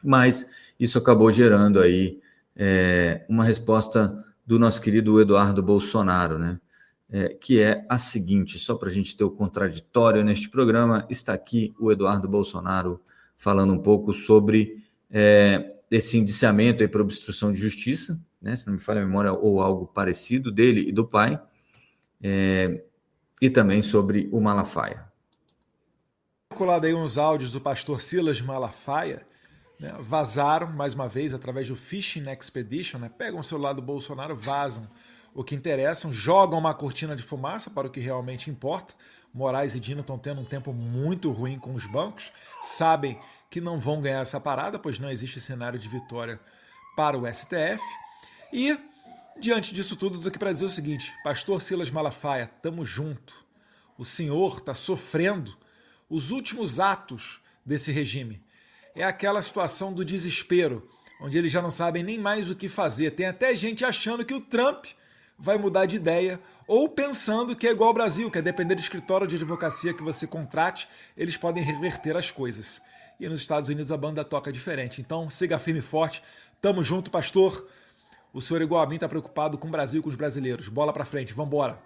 mas isso acabou gerando aí uma resposta do nosso querido Eduardo Bolsonaro, né? Que é a seguinte, só para a gente ter o contraditório neste programa, está aqui o Eduardo Bolsonaro falando um pouco sobre esse indiciamento aí para obstrução de justiça, né? Se não me falha a memória, ou algo parecido dele e do pai, e também sobre o Malafaia. Colado aí uns áudios do pastor Silas Malafaia, né? Vazaram mais uma vez através do Fishing Expedition, né? Pegam o celular do Bolsonaro, vazam o que interessam, jogam uma cortina de fumaça para o que realmente importa. Moraes e Dino estão tendo um tempo muito ruim com os bancos, sabem que não vão ganhar essa parada, pois não existe cenário de vitória para o STF. E, diante disso tudo, do que para dizer o seguinte, pastor Silas Malafaia, tamo junto. O senhor está sofrendo os últimos atos desse regime. É aquela situação do desespero, onde eles já não sabem nem mais o que fazer. Tem até gente achando que o Trump vai mudar de ideia, ou pensando que é igual ao Brasil, que é depender do escritório de advocacia que você contrate, eles podem reverter as coisas. E nos Estados Unidos a banda toca diferente. Então siga firme e forte. Tamo junto, pastor. O senhor, igual a mim, tá preocupado com o Brasil e com os brasileiros. Bola pra frente, vambora.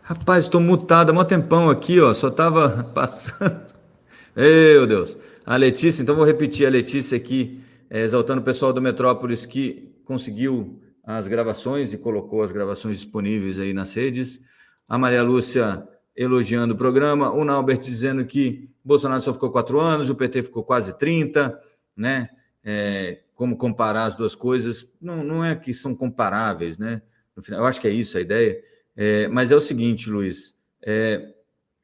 Rapaz, estou mutado há um tempão aqui, ó, só estava passando. Meu Deus. A Letícia, então vou repetir a Letícia aqui, exaltando o pessoal do Metrópolis que conseguiu as gravações e colocou as gravações disponíveis aí nas redes. A Maria Lúcia elogiando o programa. O Naubert dizendo que Bolsonaro só ficou 4 anos, o PT ficou quase 30, né? Como comparar as duas coisas? Não é que são comparáveis, né? No final, eu acho que é isso a ideia. Mas é o seguinte, Luiz,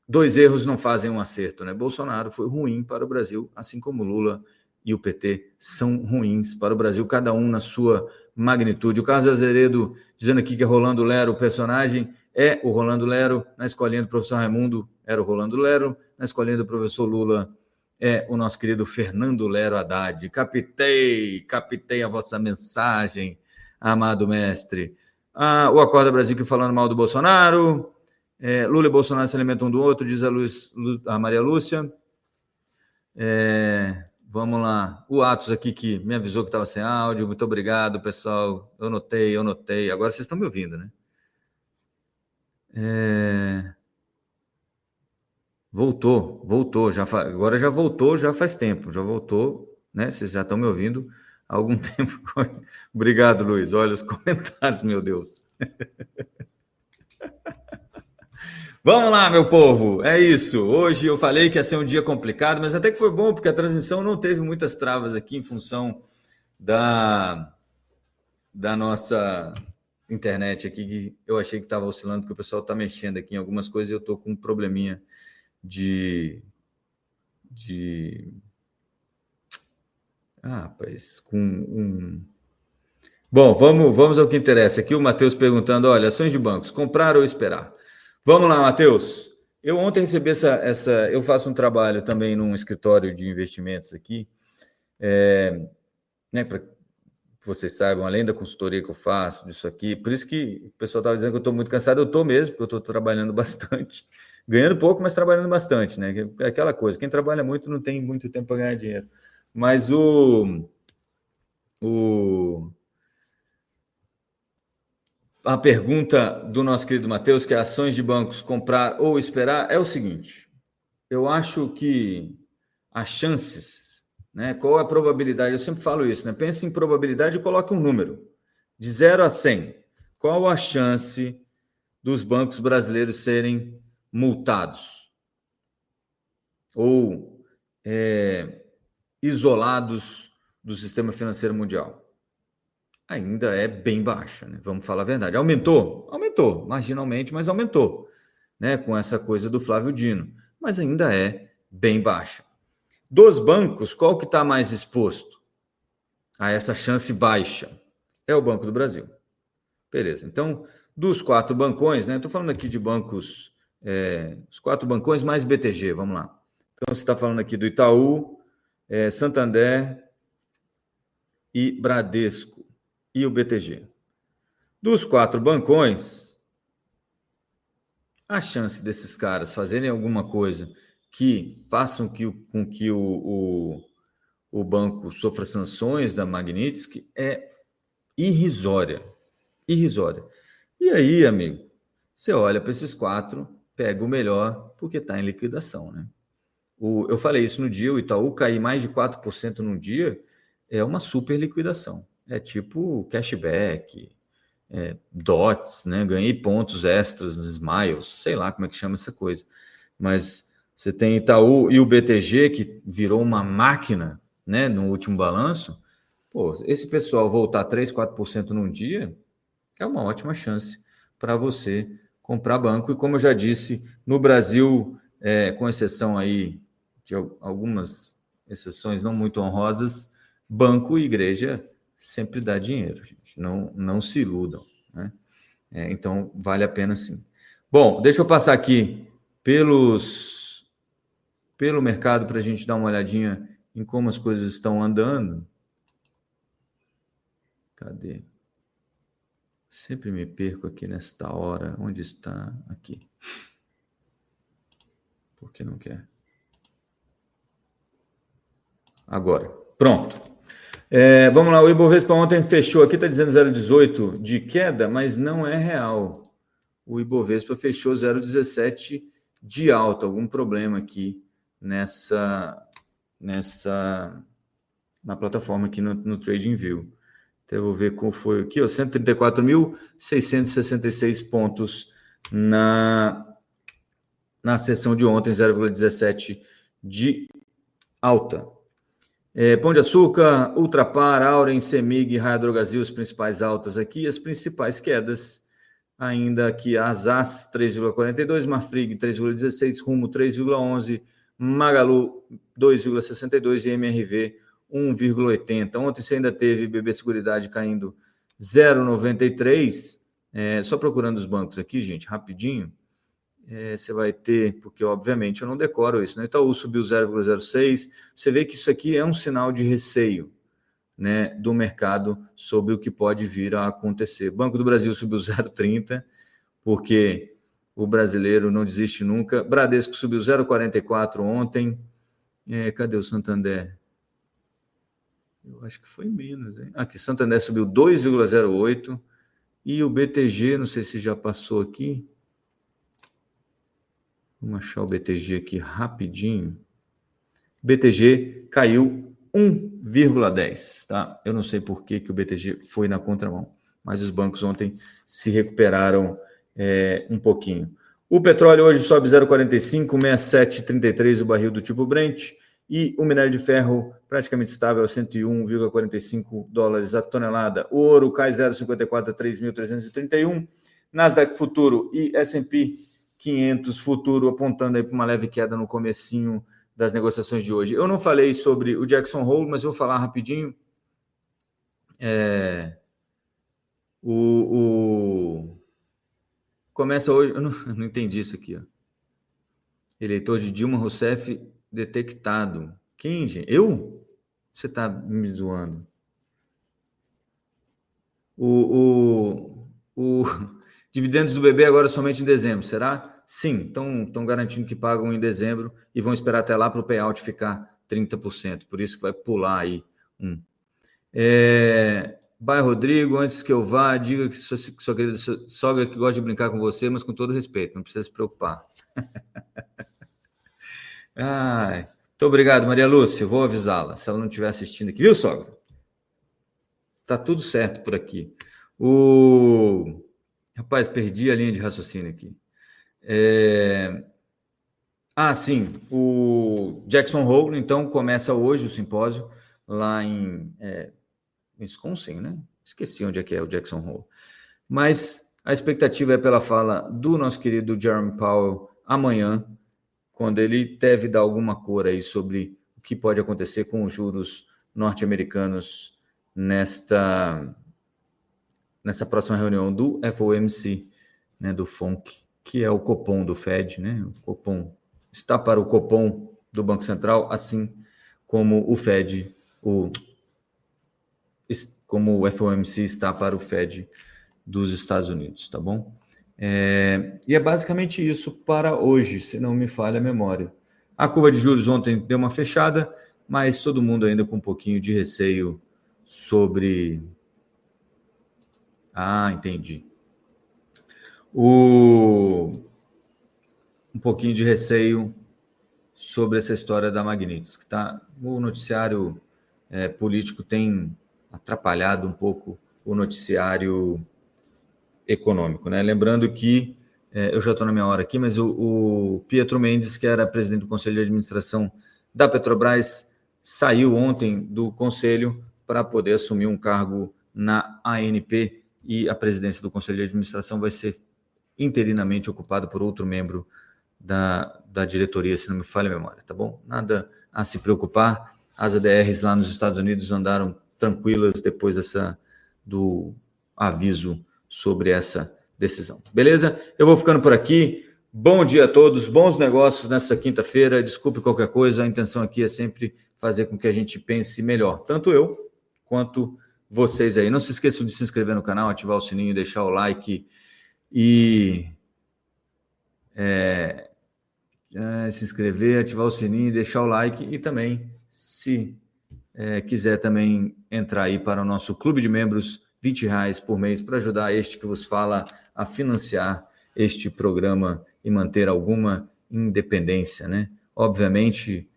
2 erros não fazem um acerto, né? Bolsonaro foi ruim para o Brasil, assim como Lula e o PT são ruins para o Brasil, cada um na sua magnitude. O Carlos Azeredo dizendo aqui que é Rolando Lero, o personagem é o Rolando Lero, na escolinha do professor Raimundo era o Rolando Lero, na escolinha do professor Lula é o nosso querido Fernando Lero Haddad. Captei a vossa mensagem, amado mestre. O Acorda Brasil que falando mal do Bolsonaro, Lula e Bolsonaro se alimentam um do outro, diz a Maria Lúcia. Vamos lá. O Atos aqui que me avisou que estava sem áudio. Muito obrigado, pessoal. Eu notei. Agora vocês estão me ouvindo, né? Voltou. Agora já voltou, já faz tempo. Já voltou, né? Vocês já estão me ouvindo há algum tempo. Obrigado, Luiz. Olha os comentários, meu Deus. Vamos lá, meu povo, é isso. Hoje eu falei que ia ser um dia complicado, mas até que foi bom, porque a transmissão não teve muitas travas aqui em função da nossa internet aqui, que eu achei que estava oscilando, porque o pessoal está mexendo aqui em algumas coisas e eu estou com um probleminha rapaz, Bom, vamos ao que interessa. Aqui o Matheus perguntando, olha, ações de bancos, comprar ou esperar? Vamos lá, Matheus. Eu ontem recebi eu faço um trabalho também num escritório de investimentos aqui, né, para que vocês saibam, além da consultoria que eu faço, disso aqui, por isso que o pessoal estava dizendo que eu estou muito cansado, eu estou mesmo, porque eu estou trabalhando bastante, ganhando pouco, mas trabalhando bastante, né? É aquela coisa, quem trabalha muito não tem muito tempo para ganhar dinheiro. Mas a pergunta do nosso querido Matheus, que é ações de bancos, comprar ou esperar, é o seguinte, eu acho que as chances, né, qual é a probabilidade, eu sempre falo isso, né, pense em probabilidade e coloque um número, de 0 a 100, qual a chance dos bancos brasileiros serem multados ou isolados do sistema financeiro mundial? Ainda é bem baixa, né? Vamos falar a verdade. Aumentou, marginalmente, mas aumentou, né? Com essa coisa do Flávio Dino, mas ainda é bem baixa. Dos bancos, qual que está mais exposto a essa chance baixa? É o Banco do Brasil. Beleza. Então, dos 4 bancões, né? Estou falando aqui de bancos, os 4 bancões mais BTG, vamos lá. Então, você está falando aqui do Itaú, Santander e Bradesco. E o BTG. Dos 4 bancões, a chance desses caras fazerem alguma coisa que façam com que o banco sofra sanções da Magnitsky é irrisória. Irrisória. E aí, amigo, você olha para esses 4, pega o melhor, porque está em liquidação, né? Eu falei isso no dia, o Itaú cair mais de 4% num dia é uma super liquidação. É tipo cashback, DOTS, né? Ganhei pontos extras nos Smiles, sei lá como é que chama essa coisa. Mas você tem Itaú e o BTG, que virou uma máquina, né, no último balanço. Pô, esse pessoal voltar 3%, 4% num dia é uma ótima chance para você comprar banco. E como eu já disse, no Brasil, com exceção aí de algumas exceções não muito honrosas, banco e igreja sempre dá dinheiro, gente. Não se iludam, né? Então, vale a pena sim. Bom, deixa eu passar aqui pelo mercado para a gente dar uma olhadinha em como as coisas estão andando. Cadê? Sempre me perco aqui nesta hora. Onde está? Aqui. Por que não quer? Agora. Pronto. Vamos lá, o Ibovespa ontem fechou aqui, está dizendo 0,18 de queda, mas não é real. O Ibovespa fechou 0,17 de alta. Algum problema aqui na plataforma aqui no TradingView. Então, eu vou ver qual foi aqui, 134.666 pontos na sessão de ontem, 0,17 de alta. Pão de Açúcar, Ultrapar, Auren, Semig, Raia Drogasil, as principais altas aqui, as principais quedas, ainda aqui a Azaz 3,42, Marfrig 3,16, Rumo 3,11, Magalu 2,62 e MRV 1,80. Ontem você ainda teve BB Seguridade caindo 0,93. Só procurando os bancos aqui, gente, rapidinho. Você vai ter, porque obviamente eu não decoro isso, né? Itaú subiu 0,06. Você vê que isso aqui é um sinal de receio, né, do mercado sobre o que pode vir a acontecer. Banco do Brasil subiu 0,30, porque o brasileiro não desiste nunca. Bradesco subiu 0,44 ontem. Cadê o Santander? Eu acho que foi menos, hein? Aqui, Santander subiu 2,08 e o BTG, não sei se já passou aqui. Vamos achar o BTG aqui rapidinho. BTG caiu 1,10, tá? Eu não sei por que o BTG foi na contramão, mas os bancos ontem se recuperaram um pouquinho. O petróleo hoje sobe 0,45, 67,33 o barril do tipo Brent, e o minério de ferro praticamente estável a 101,45 dólares a tonelada. O ouro cai 0,54 a 3.331. Nasdaq Futuro e S&P 500 Futuro apontando aí para uma leve queda no comecinho das negociações de hoje. Eu não falei sobre o Jackson Hole, mas eu vou falar rapidinho. Começa hoje... Eu não entendi isso aqui, ó. Eleitor de Dilma Rousseff detectado. Quem, gente? Eu? Você está me zoando. Dividendos do BB agora somente em dezembro, será? Sim, estão garantindo que pagam em dezembro e vão esperar até lá para o payout ficar 30%, por isso que vai pular aí Vai, Rodrigo, antes que eu vá, diga que sua querida sogra que gosta de brincar com você, mas com todo respeito, não precisa se preocupar. Muito obrigado, Maria Lúcia, vou avisá-la, se ela não estiver assistindo aqui, viu, sogra? Tá tudo certo por aqui. Rapaz, perdi a linha de raciocínio aqui. Sim, o Jackson Hole, então, começa hoje o simpósio lá em Wisconsin, né? Esqueci onde é que é o Jackson Hole. Mas a expectativa é pela fala do nosso querido Jerome Powell amanhã, quando ele deve dar alguma cor aí sobre o que pode acontecer com os juros norte-americanos nessa próxima reunião do FOMC, né, do FONC, que é o Copom do Fed, né? O Copom está para o Copom do Banco Central, assim como o Fed, como o FOMC está para o Fed dos Estados Unidos, tá bom? E é basicamente isso para hoje, se não me falha a memória. A curva de juros ontem deu uma fechada, mas todo mundo ainda com um pouquinho de receio sobre... entendi. Um pouquinho de receio sobre essa história da Magnitos, que o noticiário político tem atrapalhado um pouco o noticiário econômico, né? Lembrando que, eu já estou na minha hora aqui, mas o Pietro Mendes, que era presidente do Conselho de Administração da Petrobras, saiu ontem do Conselho para poder assumir um cargo na ANP, e a presidência do Conselho de Administração vai ser interinamente ocupada por outro membro da diretoria, se não me falha a memória, tá bom? Nada a se preocupar, as ADRs lá nos Estados Unidos andaram tranquilas depois do aviso sobre essa decisão. Beleza? Eu vou ficando por aqui. Bom dia a todos, bons negócios nessa quinta-feira. Desculpe qualquer coisa, a intenção aqui é sempre fazer com que a gente pense melhor, tanto eu quanto vocês aí. Não se esqueçam de se inscrever no canal, ativar o sininho, deixar o like e se inscrever, ativar o sininho, deixar o like e também, se quiser também entrar aí para o nosso clube de membros, R$20 por mês, para ajudar este que vos fala a financiar este programa e manter alguma independência, né? Obviamente,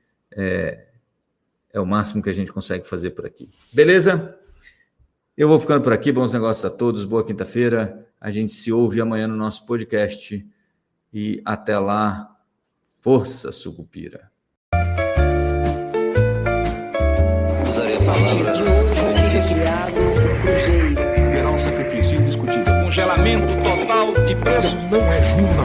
É o máximo que a gente consegue fazer por aqui. Beleza? Eu vou ficando por aqui. Bons negócios a todos. Boa quinta-feira. A gente se ouve amanhã no nosso podcast. E até lá, força Sucupira. Usarei a A partir palavra de hoje, o feriado do Cruzeiro. Haverá um sacrifício indiscutível. congelamento total de preços. Não é jornal.